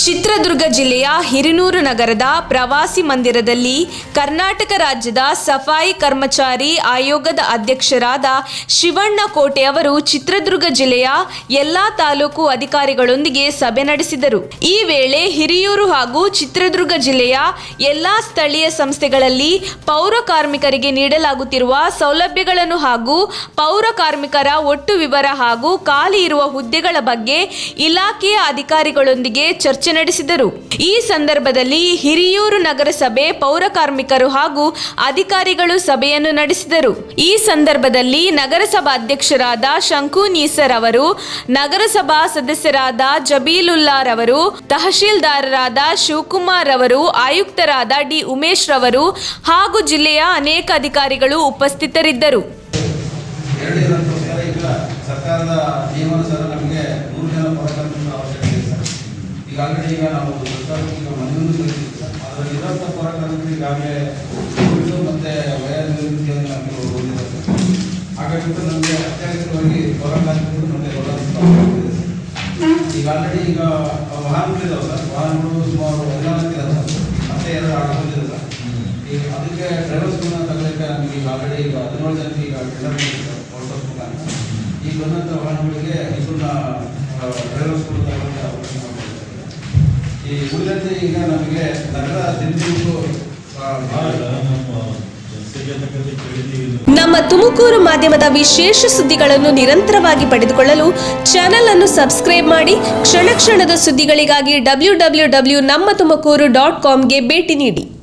ಚಿತ್ರದುರ್ಗ ಜಿಲ್ಲೆಯ ಹಿರಿಯೂರು ನಗರದ ಪ್ರವಾಸಿ ಮಂದಿರದಲ್ಲಿ ಕರ್ನಾಟಕ ರಾಜ್ಯದ ಸಫಾಯಿ ಕರ್ಮಚಾರಿ ಆಯೋಗದ ಅಧ್ಯಕ್ಷರಾದ ಶಿವಣ್ಣ ಕೋಟೆ ಅವರು ಚಿತ್ರದುರ್ಗ ಜಿಲ್ಲೆಯ ಎಲ್ಲಾ ತಾಲೂಕು ಅಧಿಕಾರಿಗಳೊಂದಿಗೆ ಸಭೆ ನಡೆಸಿದರು. ಈ ವೇಳೆ ಹಿರಿಯೂರು ಹಾಗೂ ಚಿತ್ರದುರ್ಗ ಜಿಲ್ಲೆಯ ಎಲ್ಲಾ ಸ್ಥಳೀಯ ಸಂಸ್ಥೆಗಳಲ್ಲಿ ಪೌರ ಕಾರ್ಮಿಕರಿಗೆ ನೀಡಲಾಗುತ್ತಿರುವ ಸೌಲಭ್ಯಗಳನ್ನು ಹಾಗೂ ಪೌರ ಕಾರ್ಮಿಕರ ಒಟ್ಟು ವಿವರ ಹಾಗೂ ಖಾಲಿ ಇರುವ ಹುದ್ದೆಗಳ ಬಗ್ಗೆ ಇಲಾಖೆಯ ಅಧಿಕಾರಿಗಳೊಂದಿಗೆ ಚರ್ಚೆ ನಡೆಸಿದರು. ಈ ಸಂದರ್ಭದಲ್ಲಿ ಹಿರಿಯೂರು ನಗರಸಭೆ ಪೌರ ಕಾರ್ಮಿಕರು ಹಾಗೂ ಅಧಿಕಾರಿಗಳು ಸಭೆಯನ್ನು ನಡೆಸಿದರು. ಈ ಸಂದರ್ಭದಲ್ಲಿ ನಗರಸಭಾ ಅಧ್ಯಕ್ಷರಾದ ಶಂಕು ನೀಸರ್ ಅವರು, ನಗರಸಭಾ ಸದಸ್ಯರಾದ ಜಬೀಲುಲ್ಲಾ ರವರು, ತಹಶೀಲ್ದಾರರಾದ ಶಿವಕುಮಾರ್ ಅವರು, ಆಯುಕ್ತರಾದ ಡಿ ಉಮೇಶ್ ರವರು ಹಾಗೂ ಜಿಲ್ಲೆಯ ಅನೇಕ ಅಧಿಕಾರಿಗಳು ಉಪಸ್ಥಿತರಿದ್ದರು. ಸರ್ಕಾರದ ನಿಯಮಾನುಸಾರ ನಮಗೆ 3 ಜನ ಪೌರಕಾರ್ಮಿಕರ ಅವಶ್ಯಕತೆ ಇದೆ ಸರ್. ಈಗ ನಾವು ಸರ್ಕಾರಕ್ಕೆ ಮನವಿಯನ್ನು ಸಲ್ಲಿಸಿದ್ವಿ ಸರ್. ಅದರಲ್ಲಿ 20 ಪೌರಕಾರ್ಮಿಕರು ಈಗಾಗಲೇ ಮತ್ತು ವಯೋನಿವೃತ್ತಿಯನ್ನು ನಮಗೆ ಹೊಂದಿದ್ದಾರೆ ಸರ್. ಹಾಗಾಗಿ ನಮಗೆ ಅತ್ಯಗತ್ಯವಾಗಿ ಪೌರಕಾರ್ಮಿಕರು ಮತ್ತು ಈಗ ಆಲ್ರೆಡಿ ವಾಹನಗಳಿದ್ದಾವೆ ಸರ್. ವಾಹನಗಳು ಸುಮಾರು 14 ಇದಾವೆ ಸರ್. ಮತ್ತೆ 2 ಆಟೋಗಳಿದೆ ಸರ್. ಈಗ ಅದಕ್ಕೆ ಡ್ರೈವರ್ಸ್ಗಳನ್ನ ತಗೊಳ್ಳೋಕ್ಕೆ ನಮಗೆ ಈಗ ಆಲ್ರೆಡಿ 17 ಜನಕ್ಕೆ ಈಗ ಟೆಂಡರ್ ಮಾಡಿದೆ ಸರ್. ಈ ಬಂದಂಥ ವಾಹನಗಳಿಗೆ ಇದನ್ನ ಡ್ರೈವರ್ಸ್ಗಳು ತಗೊಳ್ಳೋಕ್ಕೆ ಅವಕಾಶ ಮಾಡಿದ್ದಾರೆ. ಈ ಉಳಿದಂತೆ ಈಗ ನಮಗೆ ನಗರ ದಿನದಿನಕ್ಕೂ ನಮ್ಮ ತುಮಕೂರು ಮಾಧ್ಯಮದ ವಿಶೇಷ ಸುದ್ದಿಗಳನ್ನು ನಿರಂತರವಾಗಿ ಪಡೆದುಕೊಳ್ಳಲು ಚಾನೆಲ್ ಅನ್ನು ಸಬ್ಸ್ಕ್ರೈಬ್ ಮಾಡಿ. ಕ್ಷಣ ಕ್ಷಣದ ಸುದ್ದಿಗಳಿಗಾಗಿ www.nammathumakuru.com ಗೆ ಭೇಟಿ ನೀಡಿ.